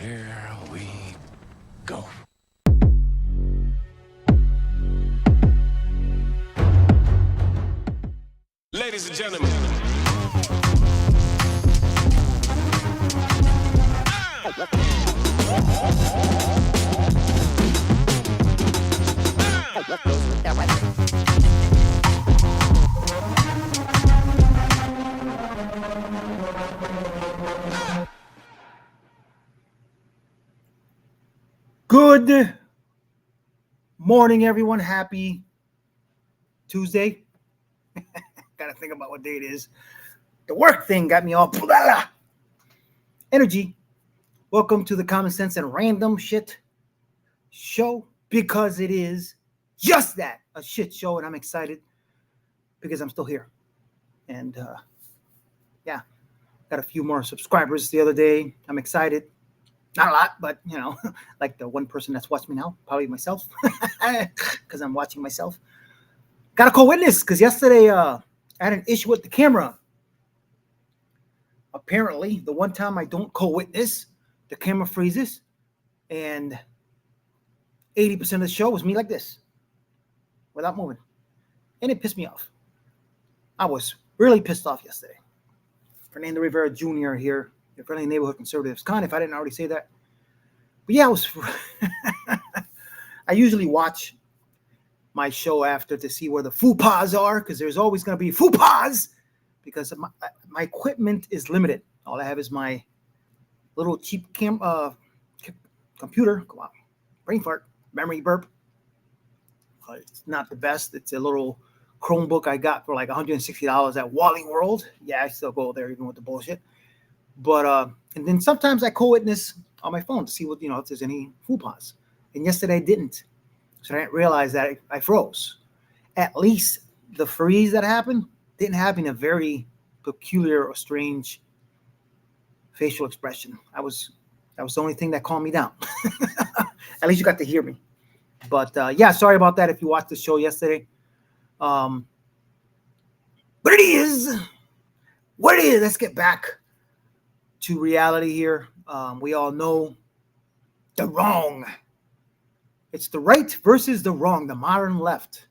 Here we go. Ladies and gentlemen. Good morning, everyone. Happy Tuesday. Gotta think about what day it is. The work thing got me all energy. Welcome to the Common Sense and Random Shit Show, because it is just that, a shit show, and I'm excited because I'm still here. And yeah, got a few more subscribers the other day. I'm excited. Not a lot, but, you know, like the one person that's watching me now, probably myself, because I'm watching myself. Got a co-witness, because yesterday I had an issue with the camera. Apparently, the one time I don't co-witness, the camera freezes, and 80% of the show was me like this, without moving. And it pissed me off. I was really pissed off yesterday. Fernando Rivera Jr. here. Your friendly neighborhood conservatives. If I didn't already say that. But yeah, I usually watch my show after to see where the faux-pas are, because there's always going to be faux-pas, because my equipment is limited. All I have is my little cheap computer. Come on. Brain fart. Memory burp. It's not the best. It's a little Chromebook I got for like $160 at Wally World. Yeah, I still go there even with the bullshit. But and then sometimes I co-witness on my phone to see what, if there's any faux-pas. And yesterday I didn't. So I didn't realize that I froze. At least the freeze that happened didn't happen in a very peculiar or strange facial expression. That was the only thing that calmed me down. At least you got to hear me. But yeah, sorry about that if you watched the show yesterday. But it is what it is. Let's get back to reality here. We all know the wrong. It's the right versus the wrong, the modern left.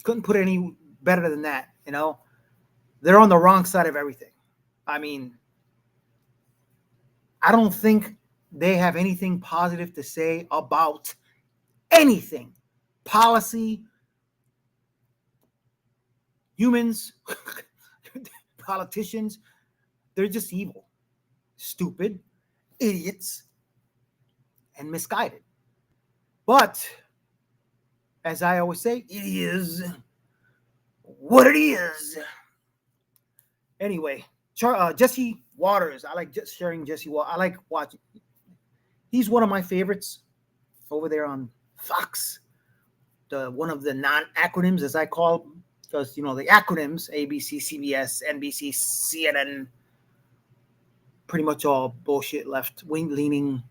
Couldn't put it any better than that, They're on the wrong side of everything. I mean, I don't think they have anything positive to say about anything. Policy, humans, politicians. They're just evil, stupid, idiots, and misguided. But, as I always say, it is what it is. Anyway, Jesse Waters. I like just sharing Jesse Waters. I like watching. He's one of my favorites over there on Fox. One of the non-acronyms, as I call them, because, the acronyms, ABC, CBS, NBC, CNN, pretty much all bullshit, left-wing leaning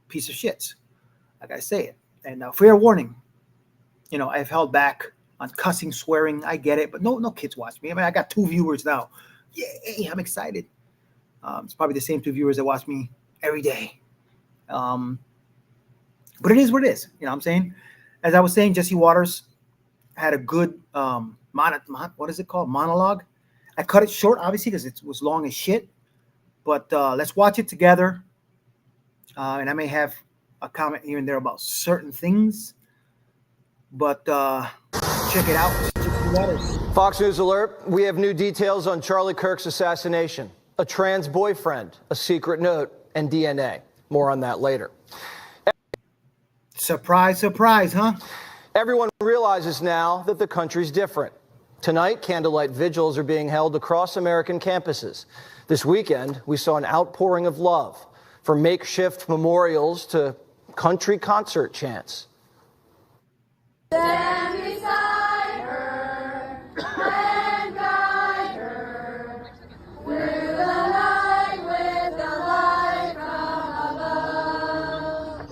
piece of shits. Like I say it. And fair warning, I've held back on cussing, swearing. I get it, but no kids watch me. I mean, I got 2 viewers now. Yay, I'm excited. It's probably the same 2 viewers that watch me every day. But it is what it is. You know what I'm saying? As I was saying, Jesse Waters had a good what is it called? Monologue. I cut it short, obviously, because it was long as shit. But let's watch it together. And I may have a comment here and there about certain things. But check it out. Fox News alert. We have new details on Charlie Kirk's assassination. A trans boyfriend, a secret note, and DNA. More on that later. Surprise, surprise, huh? Everyone realizes now that the country's different. Tonight, candlelight vigils are being held across American campuses. This weekend, we saw an outpouring of love, from makeshift memorials to country concert chants. Stand beside her and guide her through the night with the light from above.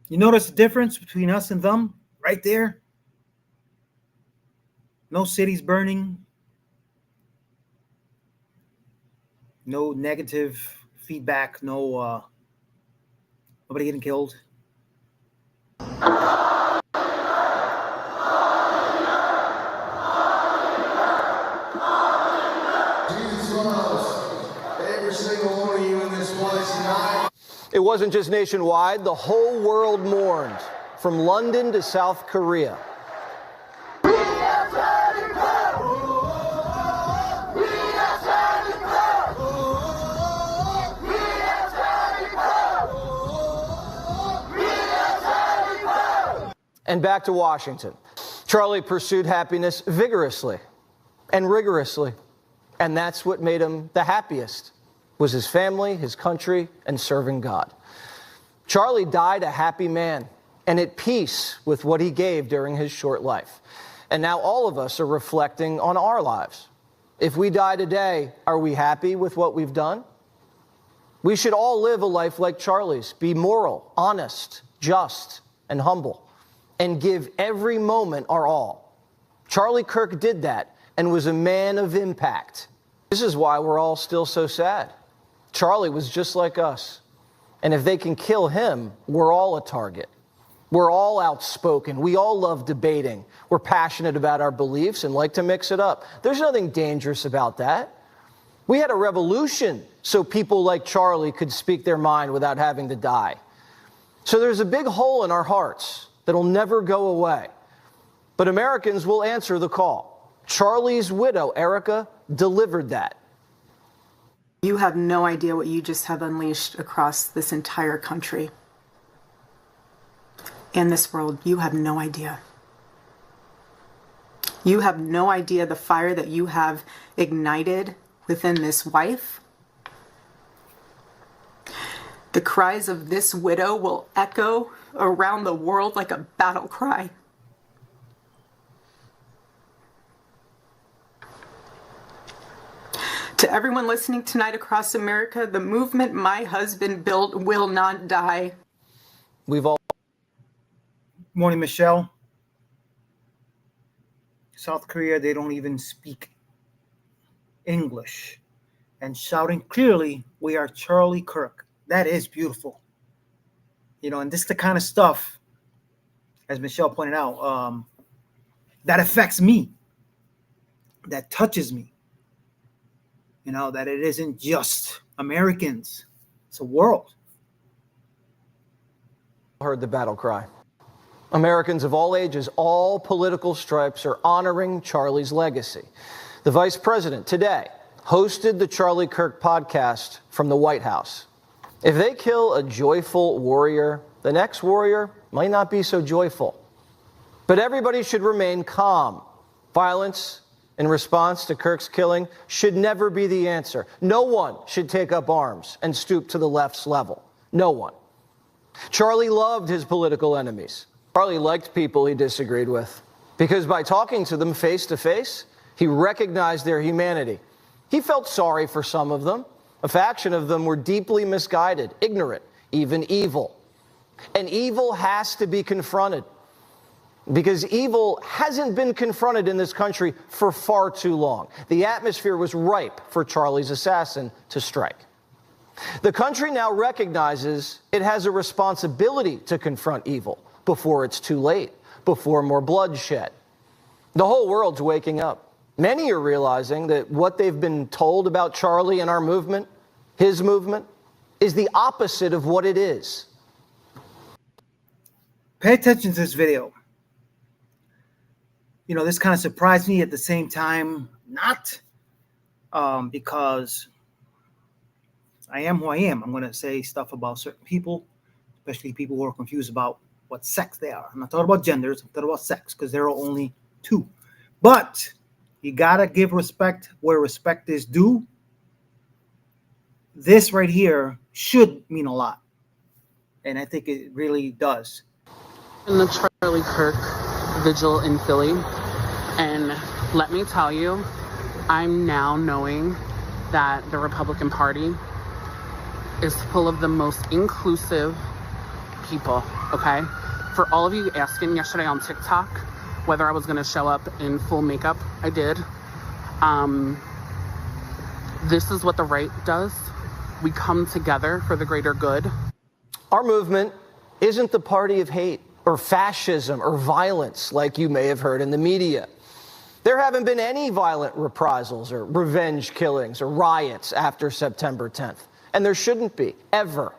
You notice the difference between us and them right there? No cities burning. No negative feedback. No nobody getting killed. It wasn't just nationwide. The whole world mourned, from London to South Korea. And back to Washington. Charlie pursued happiness vigorously and rigorously. And that's what made him the happiest, was his family, his country, and serving God. Charlie died a happy man and at peace with what he gave during his short life. And now all of us are reflecting on our lives. If we die today, are we happy with what we've done? We should all live a life like Charlie's, be moral, honest, just, and humble, and give every moment our all. Charlie Kirk did that and was a man of impact. This is why we're all still so sad. Charlie was just like us. And if they can kill him, we're all a target. We're all outspoken. We all love debating. We're passionate about our beliefs and like to mix it up. There's nothing dangerous about that. We had a revolution so people like Charlie could speak their mind without having to die. So there's a big hole in our hearts that'll never go away. But Americans will answer the call. Charlie's widow, Erica, delivered that. You have no idea what you just have unleashed across this entire country and this world. You have no idea. You have no idea the fire that you have ignited within this wife. The cries of this widow will echo around the world like a battle cry. To everyone listening tonight across America, the movement my husband built will not die. We've all... Morning, Michelle. South Korea, they don't even speak English. And shouting clearly, "We are Charlie Kirk." That is beautiful. You know, and this is the kind of stuff, as Michelle pointed out, that affects me, that touches me. You know, that it isn't just Americans, it's a world. Heard the battle cry. Americans of all ages, all political stripes are honoring Charlie's legacy. The vice president today hosted the Charlie Kirk podcast from the White House. If they kill a joyful warrior, the next warrior might not be so joyful. But everybody should remain calm. Violence in response to Kirk's killing should never be the answer. No one should take up arms and stoop to the left's level. No one. Charlie loved his political enemies. Charlie liked people he disagreed with, because by talking to them face to face, he recognized their humanity. He felt sorry for some of them. A faction of them were deeply misguided, ignorant, even evil. And evil has to be confronted, because evil hasn't been confronted in this country for far too long. The atmosphere was ripe for Charlie's assassin to strike. The country now recognizes it has a responsibility to confront evil before it's too late, before more bloodshed. The whole world's waking up. Many are realizing that what they've been told about Charlie and our movement, his movement, is the opposite of what it is. Pay attention to this video. You know, this kind of surprised me at the same time, not because I am who I am. I'm going to say stuff about certain people, especially people who are confused about what sex they are. I'm not talking about genders, I'm talking about sex, because there are only two. But you got to give respect where respect is due. This right here should mean a lot. And I think it really does. In the Charlie Kirk vigil in Philly, and let me tell you, I'm now knowing that the Republican Party is full of the most inclusive people okay? For all of you asking yesterday on TikTok whether I was going to show up in full makeup, I did. This is what the right does. We come together for the greater good. Our movement isn't the party of hate or fascism or violence like you may have heard in the media. There haven't been any violent reprisals or revenge killings or riots after September 10th, and there shouldn't be, ever.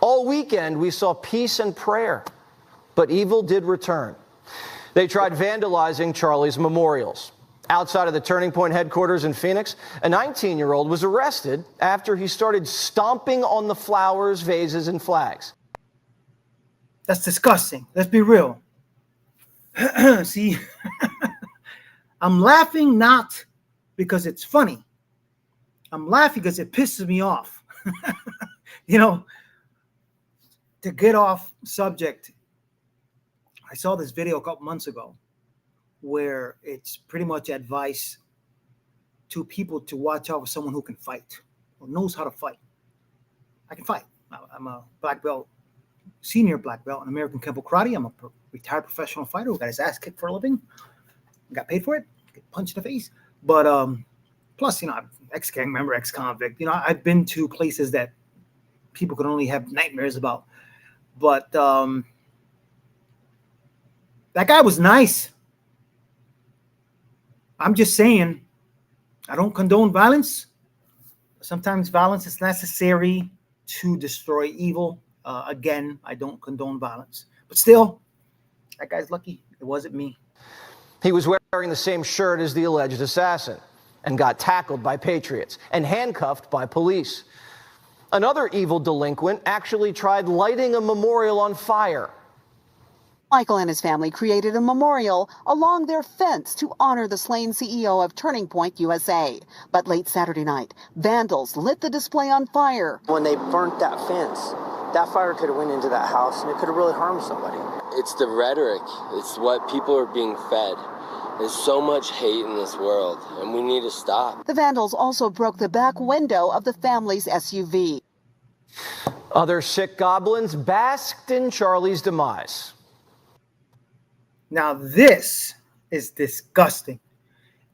All weekend, we saw peace and prayer, but evil did return. They tried vandalizing Charlie's memorials. Outside of the Turning Point headquarters in Phoenix, a 19-year-old was arrested after he started stomping on the flowers, vases, and flags. That's disgusting. Let's be real. See, I'm laughing not because it's funny. I'm laughing because it pisses me off. You know, to get off subject, I saw this video a couple months ago where it's pretty much advice to people to watch out for someone who can fight or knows how to fight. I can fight. I'm a black belt, senior black belt in American Kempo Karate. I'm a retired professional fighter who got his ass kicked for a living. Got paid for it. Get punched in the face. But plus, you know, I'm ex-gang member, ex-convict. You know, I've been to places that people could only have nightmares about. But that guy was nice. I'm just saying, I don't condone violence. Sometimes violence is necessary to destroy evil. Again, I don't condone violence. But still, that guy's lucky. It wasn't me. He was wearing the same shirt as the alleged assassin and got tackled by patriots and handcuffed by police. Another evil delinquent actually tried lighting a memorial on fire. Michael and his family created a memorial along their fence to honor the slain CEO of Turning Point USA. But late Saturday night, vandals lit the display on fire. When they burnt that fence, that fire could have went into that house and it could have really harmed somebody. It's the rhetoric. It's what people are being fed. There's so much hate in this world, and we need to stop. The vandals also broke the back window of the family's SUV. Other sick goblins basked in Charlie's demise. Now this is disgusting.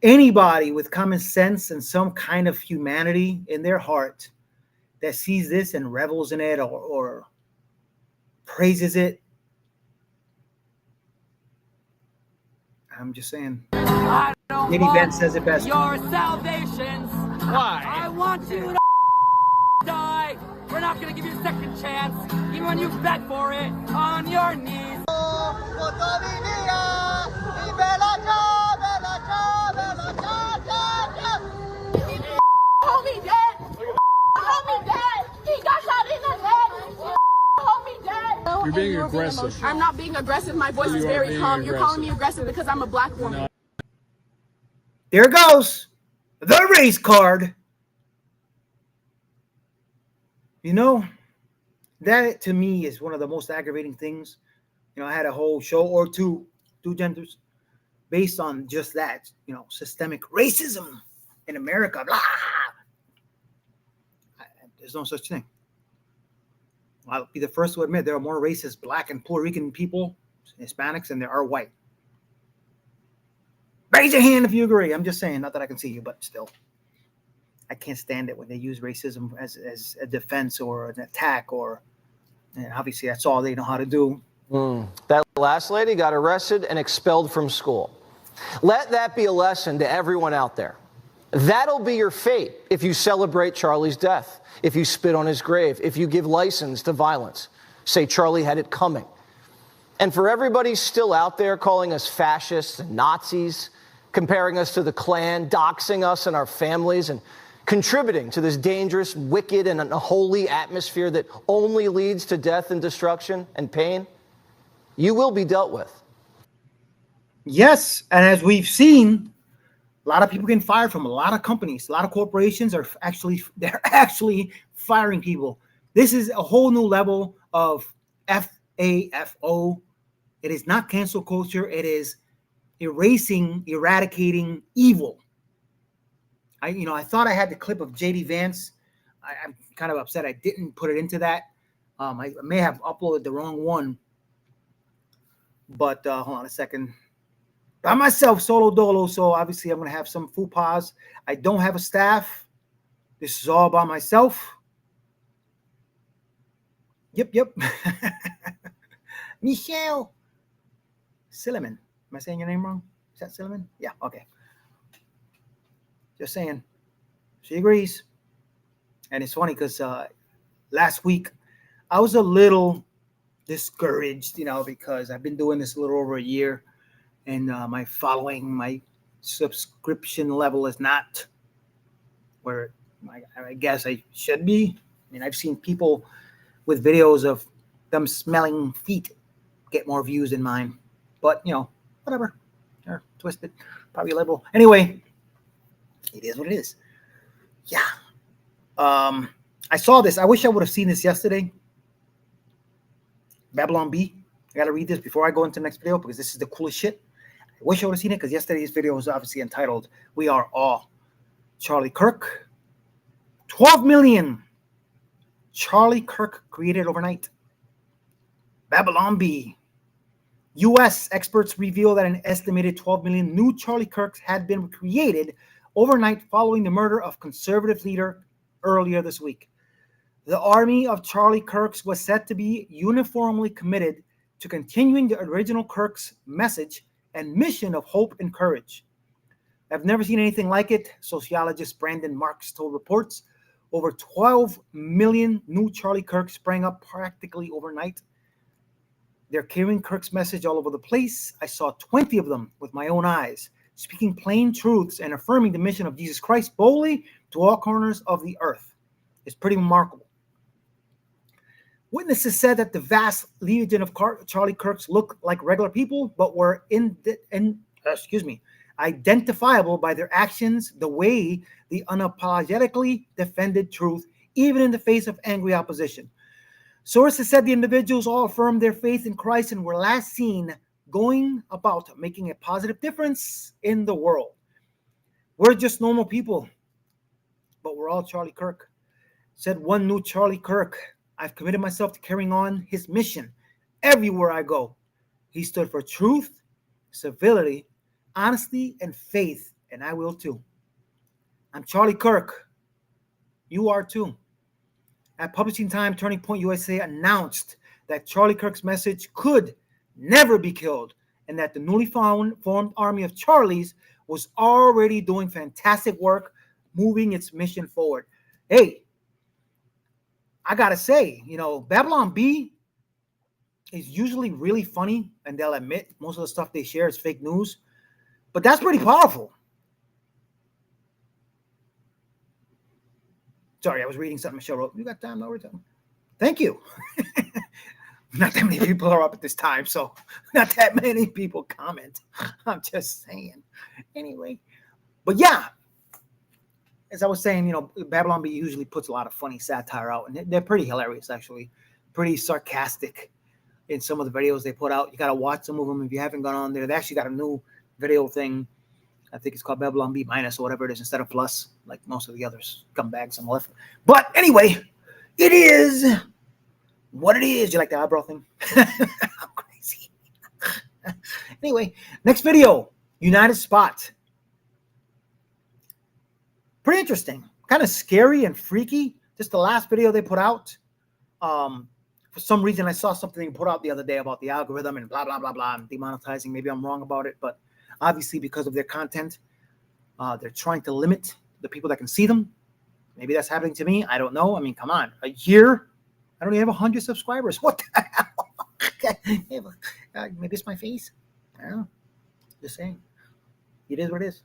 Anybody with common sense and some kind of humanity in their heart that sees this and revels in it or praises it, I'm just saying. Maybe Ben says it best. Your salvations. Why? I want you to die. We're not going to give you a second chance, even when you beg for it on your knees. Hold me dead. Hold me dead. He got shot in the head. Hold me dead. You're being aggressive. I'm not being aggressive. My voice is very calm. You're calling me aggressive because I'm a black woman. There goes the race card. You know, that to me is one of the most aggravating things. You know, I had a whole show or two genders based on just that, you know, systemic racism in America. Blah. There's no such thing. I'll be the first to admit there are more racist black and Puerto Rican people, Hispanics, than there are white. Raise your hand if you agree. I'm just saying, not that I can see you, but still. I can't stand it when they use racism as a defense or an attack, and obviously that's all they know how to do. That last lady got arrested and expelled from school. Let that be a lesson to everyone out there. That'll be your fate if you celebrate Charlie's death, if you spit on his grave, if you give license to violence. Say Charlie had it coming. And for everybody still out there calling us fascists and Nazis, comparing us to the Klan, doxing us and our families, and contributing to this dangerous, wicked, and unholy atmosphere that only leads to death and destruction and pain, you will be dealt with. Yes, and as we've seen, a lot of people getting fired from a lot of companies. A lot of corporations are actually firing people. This is a whole new level of FAFO. It is not cancel culture. It is eradicating evil. I thought I had the clip of JD Vance. I'm kind of upset I didn't put it into that. I may have uploaded the wrong one, but hold on a second. By myself, solo dolo, so obviously I'm going to have some faux pas. I don't have a staff. This is all by myself. Yep. Michelle Silliman. Am I saying your name wrong? Is that Silliman? Yeah, okay. Just saying. She agrees. And it's funny because last week I was a little discouraged, because I've been doing this a little over a year. And my subscription level is not where I guess I should be. I mean, I've seen people with videos of them smelling feet get more views than mine. But, whatever. They're twisted. Probably liberal. Anyway, it is what it is. Yeah. I saw this. I wish I would have seen this yesterday. Babylon Bee. I got to read this before I go into the next video because this is the coolest shit. I wish I would have seen it because yesterday's video was obviously entitled, "We Are All Charlie Kirk." 12 million Charlie Kirk created overnight. Babylon Bee. U.S. experts reveal that an estimated 12 million new Charlie Kirks had been created overnight following the murder of conservative leader earlier this week. The army of Charlie Kirks was said to be uniformly committed to continuing the original Kirk's message and mission of hope and courage. I've never seen anything like it, sociologist Brandon Marks told reports. Over 12 million new Charlie Kirks sprang up practically overnight. They're carrying Kirk's message all over the place. I saw 20 of them with my own eyes, speaking plain truths and affirming the mission of Jesus Christ boldly to all corners of the earth. It's pretty remarkable. Witnesses said that the vast legion of Charlie Kirks looked like regular people, but were identifiable by their actions, the way they unapologetically defended truth, even in the face of angry opposition. Sources said the individuals all affirmed their faith in Christ and were last seen going about making a positive difference in the world. We're just normal people, but we're all Charlie Kirk. Said one new Charlie Kirk. I've committed myself to carrying on his mission everywhere I go. He stood for truth, civility, honesty, and faith, and I will too. I'm Charlie Kirk. You are too. At publishing time, Turning Point USA announced that Charlie Kirk's message could never be killed and that the newly formed army of Charlies was already doing fantastic work moving its mission forward. Hey, I gotta say, Babylon Bee is usually really funny, and they'll admit most of the stuff they share is fake news, but that's pretty powerful. Sorry, I was reading something Michelle wrote. You got time? No time. Thank you. Not that many people are up at this time, so not that many people comment. I'm just saying. Anyway, but yeah. As I was saying, Babylon Bee usually puts a lot of funny satire out, and they're pretty hilarious, actually. Pretty sarcastic in some of the videos they put out. You got to watch some of them if you haven't gone on there. They actually got a new video thing. I think it's called Babylon Bee minus or whatever it is instead of plus, like most of the others scumbags on the left. But anyway, it is what it is. You like the eyebrow thing? I'm crazy. Anyway, next video, United Spot. Pretty interesting, kind of scary and freaky. Just the last video they put out. For some reason, I saw something put out the other day about the algorithm and blah, blah, blah, blah, and demonetizing. Maybe I'm wrong about it, but obviously because of their content, they're trying to limit the people that can see them. Maybe that's happening to me. I don't know. I mean, come on. A year? I don't even have 100 subscribers. What the hell? Maybe it's my face. I don't know. Just saying. It is what it is.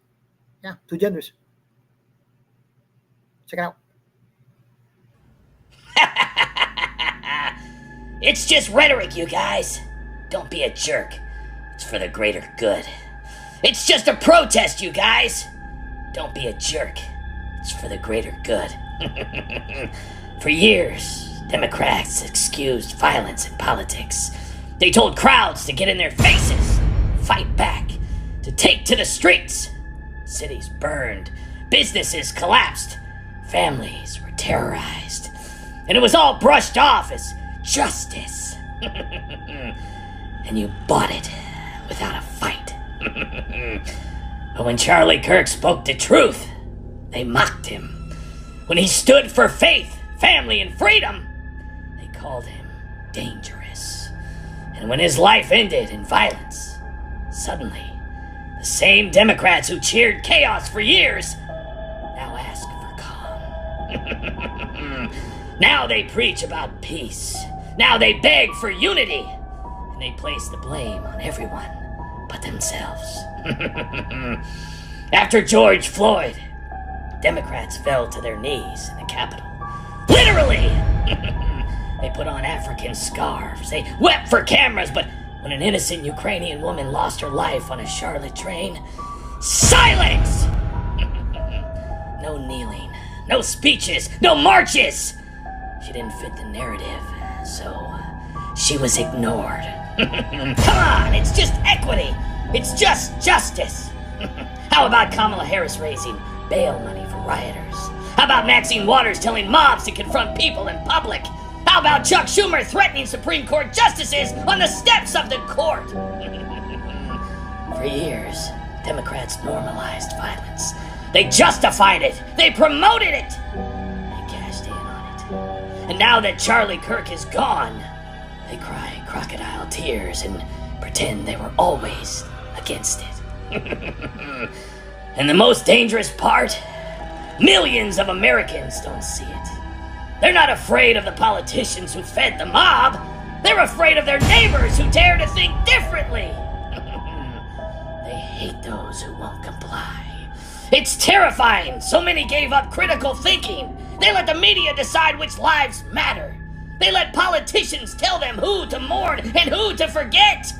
Yeah, two genders. Check it out. It's just rhetoric, you guys. Don't be a jerk. It's for the greater good. It's just a protest, you guys. Don't be a jerk. It's for the greater good. For years, Democrats excused violence in politics. They told crowds to get in their faces, fight back, to take to the streets. Cities burned, businesses collapsed, families were terrorized. And it was all brushed off as justice. And you bought it without a fight. But when Charlie Kirk spoke the truth, they mocked him. When he stood for faith, family, and freedom, they called him dangerous. And when his life ended in violence, suddenly, the same Democrats who cheered chaos for years now ask for calm. Now they preach about peace. Now they beg for unity. And they place the blame on everyone but themselves. After George Floyd, Democrats fell to their knees in the Capitol. Literally! They put on African scarves. They wept for cameras, but when an innocent Ukrainian woman lost her life on a Charlotte train, silence! No kneeling, no speeches, no marches. She didn't fit the narrative, so she was ignored. Come on, it's just equity. It's just justice. How about Kamala Harris raising bail money for rioters? How about Maxine Waters telling mobs to confront people in public? How about Chuck Schumer threatening Supreme Court justices on the steps of the court? For years, Democrats normalized violence. They justified it. They promoted it. They cashed in on it. And now that Charlie Kirk is gone, they cry crocodile tears and pretend they were always against it. And the most dangerous part? Millions of Americans don't see it. They're not afraid of the politicians who fed the mob. They're afraid of their neighbors who dare to think differently. They hate those who won't comply. It's terrifying. So many gave up critical thinking. They let the media decide which lives matter. They let politicians tell them who to mourn and who to forget.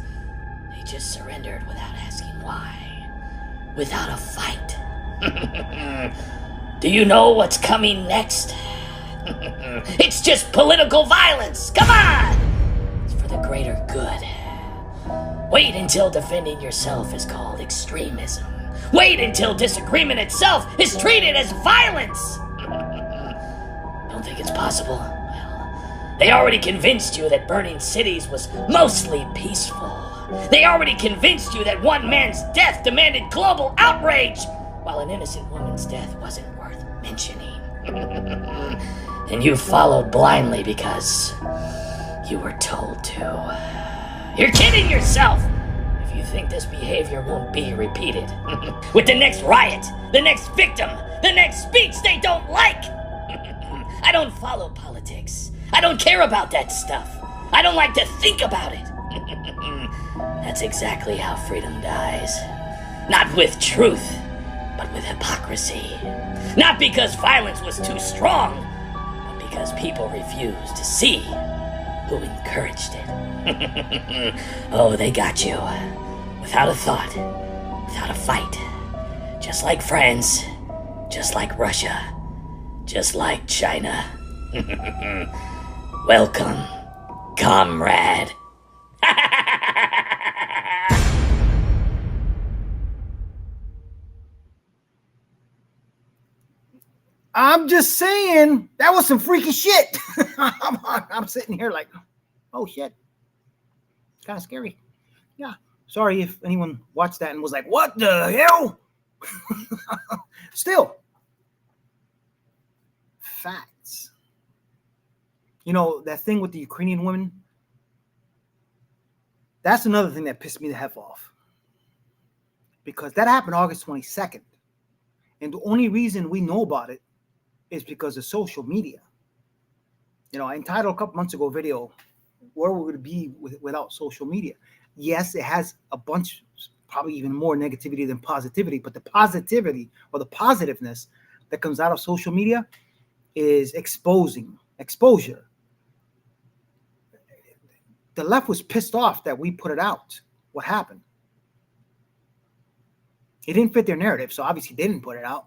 They just surrendered without asking why. Without a fight. Do you know what's coming next? It's just political violence. Come on! It's for the greater good. Wait until defending yourself is called extremism. Wait until disagreement itself is treated as violence. Don't think it's possible? Well, they already convinced you that burning cities was mostly peaceful. They already convinced you that one man's death demanded global outrage, while an innocent woman's death wasn't worth mentioning. And you followed blindly because you were told to. You're kidding yourself if you think this behavior won't be repeated. With the next riot, the next victim, the next speech they don't like. I don't follow politics. I don't care about that stuff. I don't like to think about it. That's exactly how freedom dies. Not with truth, but with hypocrisy. Not because violence was too strong, but because people refused to see who encouraged it. Oh, they got you. Without a thought, without a fight. Just like France, just like Russia, just like China. Welcome, comrade. I'm just saying that was some freaky shit. I'm sitting here like, oh shit, kind of scary. Yeah, sorry if anyone watched that and was like, what the hell? Still, facts. You know, that thing with the Ukrainian women, that's another thing that pissed me the F off. Because that happened August 22nd. And the only reason we know about it is because of social media. You know, I entitled a couple months ago a video, where we're going to be without social media. Yes, it has a bunch, probably even more negativity than positivity, but the positivity or the positiveness that comes out of social media is exposure. The left was pissed off that we put it out. What happened? It didn't fit their narrative, so obviously they didn't put it out.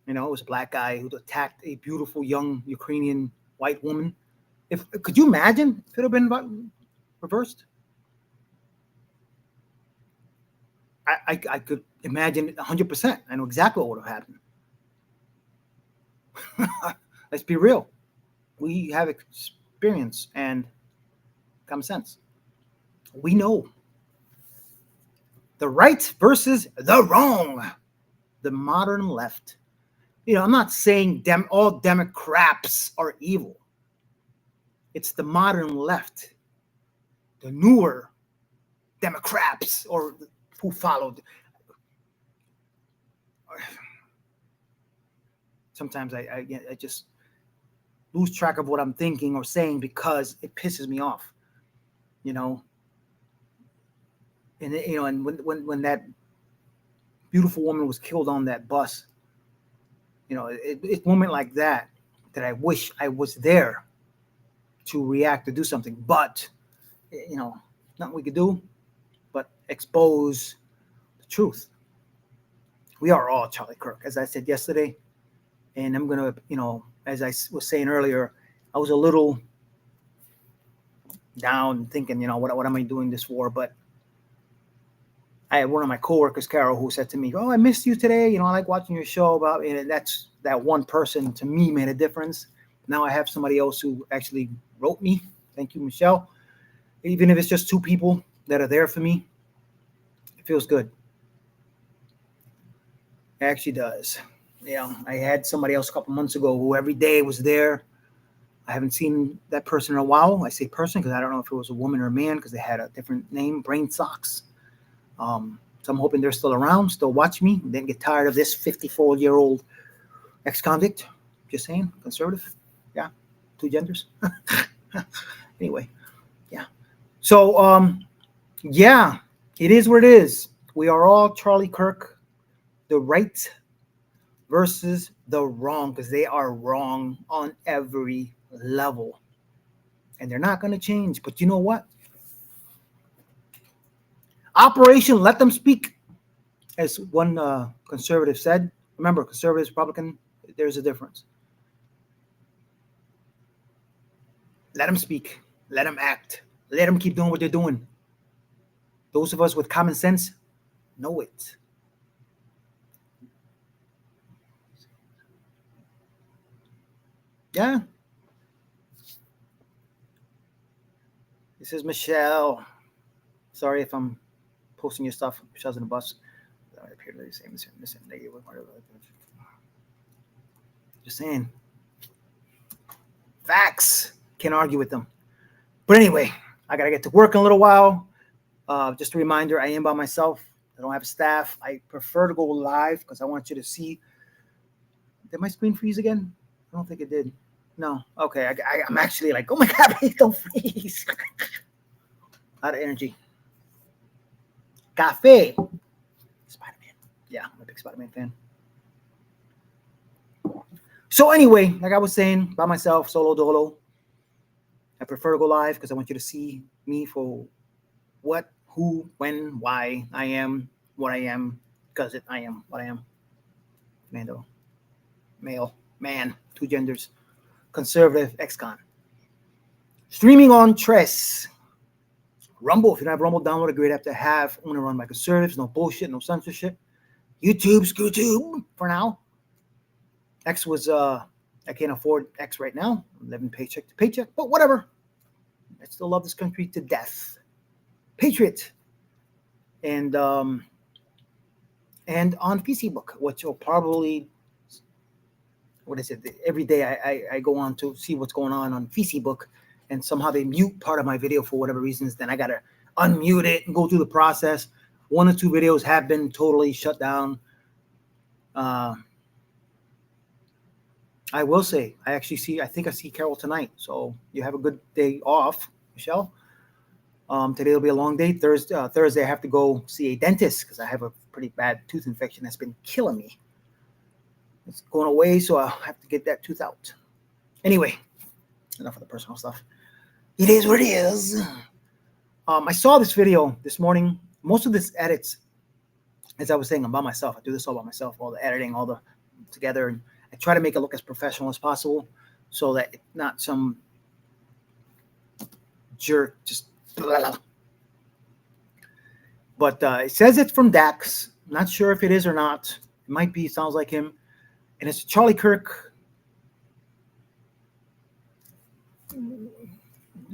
You know, it was a black guy who attacked a beautiful young Ukrainian white woman. Could you imagine if it had been reversed? I could imagine it 100%. I know exactly what would have happened. Let's be real. We have experience and common sense. We know the right versus the wrong, the modern left. I'm not saying all Democrats are evil. It's the modern left, the newer Democrats, or who followed. Sometimes I just lose track of what I'm thinking or saying because it pisses me off, And and when that beautiful woman was killed on that bus, it's a moment like that I wish I was there to react, to do something. But nothing we could do but expose the truth. We are all Charlie Kirk, as I said yesterday. And I'm going to, as I was saying earlier, I was a little down thinking, what am I doing this for? But I had one of my coworkers, Carol, who said to me, "Oh, I missed you today. I like watching your show about," and that's that one person to me made a difference. Now I have somebody else who actually wrote me. Thank you, Michelle. Even if it's just 2 people that are there for me, it feels good. It actually does. I had somebody else a couple months ago who every day was there. I haven't seen that person in a while. I say person because I don't know if it was a woman or a man because they had a different name, Brain Socks. So I'm hoping they're still around, still watch me, and didn't get tired of this 54-year-old ex-convict. Just saying, conservative. Yeah, 2 genders. Anyway, yeah. So, yeah, it is what it is. We are all Charlie Kirk, the right versus the wrong, because they are wrong on every level. And they're not going to change. But you know what? Operation Let Them Speak, as one conservative said. Remember, conservative, Republican, there's a difference. Let them speak. Let them act. Let them keep doing what they're doing. Those of us with common sense know it. Yeah. This is Michelle. Sorry if I'm posting your stuff. Michelle's in the bus. I appear to be saying this negative. Just saying. Facts. Can't argue with them. But anyway, I got to get to work in a little while. Just a reminder, I am by myself. I don't have a staff. I prefer to go live because I want you to see. Did my screen freeze again? I don't think it did. No. Okay. I'm actually like, oh my God, please don't freeze. Out of energy. Cafe. Spider-Man. Yeah, I'm a big Spider-Man fan. So anyway, like I was saying, by myself, solo dolo. I prefer to go live because I want you to see me for what, who, when, why I am what I am, because I am what I am. Mando. Male. Man. 2 genders. Conservative. Ex-con. Streaming on Tres. Rumble. If you don't have Rumble, download a great app to have. Only run by conservatives. No bullshit. No censorship. YouTube. Screwtube. For now. X was, I can't afford X right now. I'm living paycheck to paycheck. But whatever. I still love this country to death. Patriot. And on Facebook, which will probably, what is it? Every day I go on to see what's going on Facebook, and somehow they mute part of my video for whatever reasons. Then I got to unmute it and go through the process. 1 or 2 videos have been totally shut down. I will say, I think I see Carol tonight. So you have a good day off, Michelle. Today will be a long day. Thursday I have to go see a dentist because I have a pretty bad tooth infection that's been killing me. It's going away, so I'll have to get that tooth out. Anyway, enough of the personal stuff. It is what it is. I saw this video this morning. Most of this edits, as I was saying, I'm by myself. I do this all by myself, all the editing, all the together. And I try to make it look as professional as possible so that it's not some jerk just blah, blah. But it says it's from Dax. Not sure if it is or not. It might be. Sounds like him. And it's Charlie Kirk.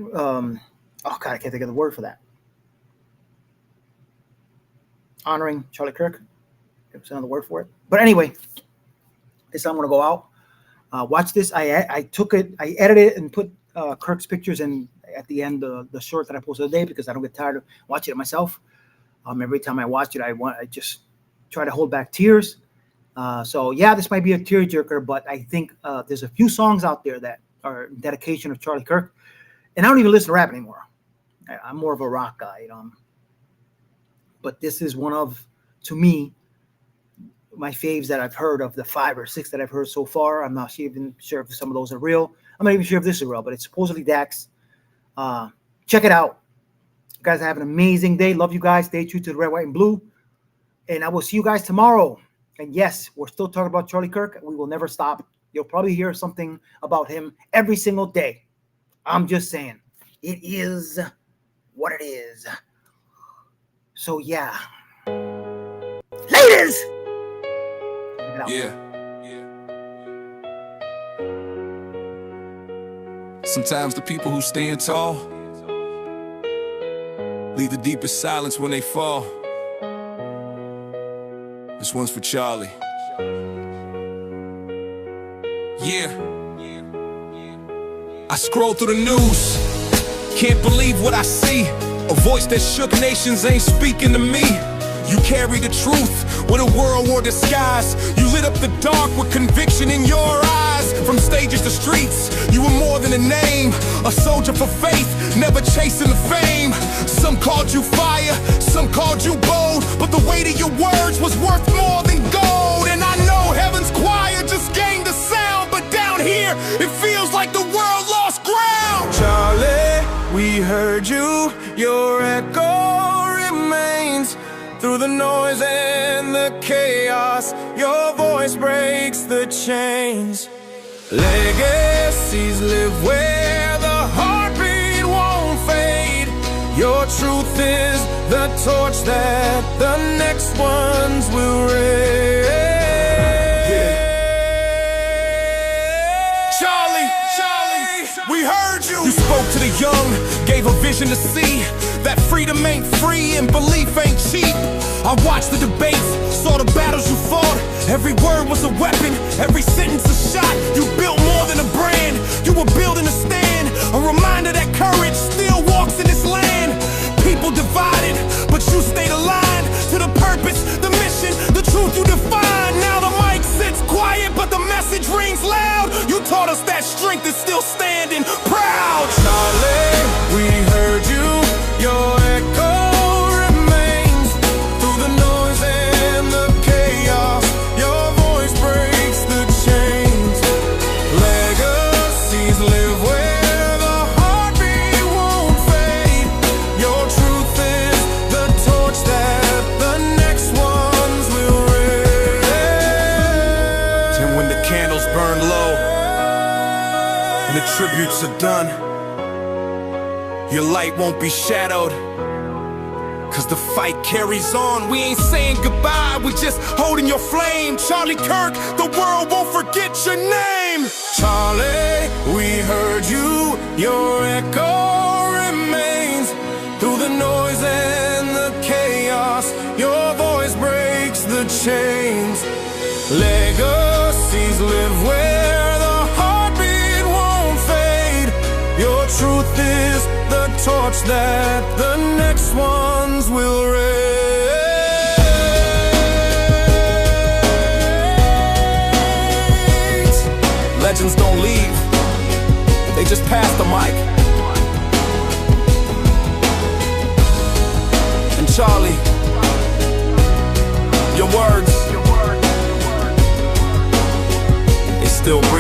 oh God, I can't think of the word for that. Honoring Charlie Kirk. There was another word for it. But anyway, this time I'm gonna go out. Watch this. I took it, I edited it and put Kirk's pictures in at the end of the short that I posted today because I don't get tired of watching it myself. Every time I watch it, I just try to hold back tears. So yeah, this might be a tearjerker, but I think there's a few songs out there that are in dedication of Charlie Kirk, and I don't even listen to rap anymore. I'm more of a rock guy, but this is one of, to me, my faves that I've heard of the 5 or 6 that I've heard so far. I'm not even sure if some of those are real. I'm not even sure if this is real, but it's supposedly Dax. Check it out. You guys have an amazing day. Love you guys. Stay true to the red, white, and blue. And I will see you guys tomorrow. And yes, we're still talking about Charlie Kirk. We will never stop. You'll probably hear something about him every single day. I'm just saying. It is what it is. So yeah. Ladies! Yeah. Sometimes the people who stand tall leave the deepest silence when they fall. This one's for Charlie. Yeah. I scroll through the news, can't believe what I see. A voice that shook nations ain't speaking to me. You carry the truth with a world war disguise. You lit up the dark with conviction in your eyes. From stages to streets, you were more than a name. A soldier for faith, never chasing the fame. Some called you fire, some called you bold, but the weight of your words was worth more than gold. And I know heaven's choir just gained the sound, but down here, it feels like the world lost ground. Charlie, we heard you, your echo remains. Through the noise and the chaos, your voice breaks the chains. Legacies live where the heartbeat won't fade. Your truth is the torch that the next ones will raise. Charlie, we heard you. You spoke to the young, gave a vision to see that freedom ain't free and belief ain't cheap. I watched the debates, saw the battles you fought. Every word was a weapon, every sentence a shot. You built more than a brand, you were building a stand. A reminder that courage still walks in this land. People divided, but you stayed aligned to the purpose, the mission, the truth you defined. Now the mic sits quiet, but the message rings loud. You taught us that strength is still standing proud. Charlie, we heard you, your echo remains. Through the noise and the chaos, your voice breaks the chains. Legacies live where the heartbeat won't fade. Your truth is the torch that the next ones will raise. And when the candles burn low and the tributes are done, your light won't be shadowed, cause the fight carries on. We ain't saying goodbye, we just holding your flame. Charlie Kirk, the world won't forget your name. Charlie, we heard you, your echo remains. Through the noise and the chaos, your voice breaks the chains. Legacies live where the heartbeat won't fade. Your truth is the torch that the next ones will raise. Legends don't leave, they just pass the mic. And Charlie, your words, they still breathe.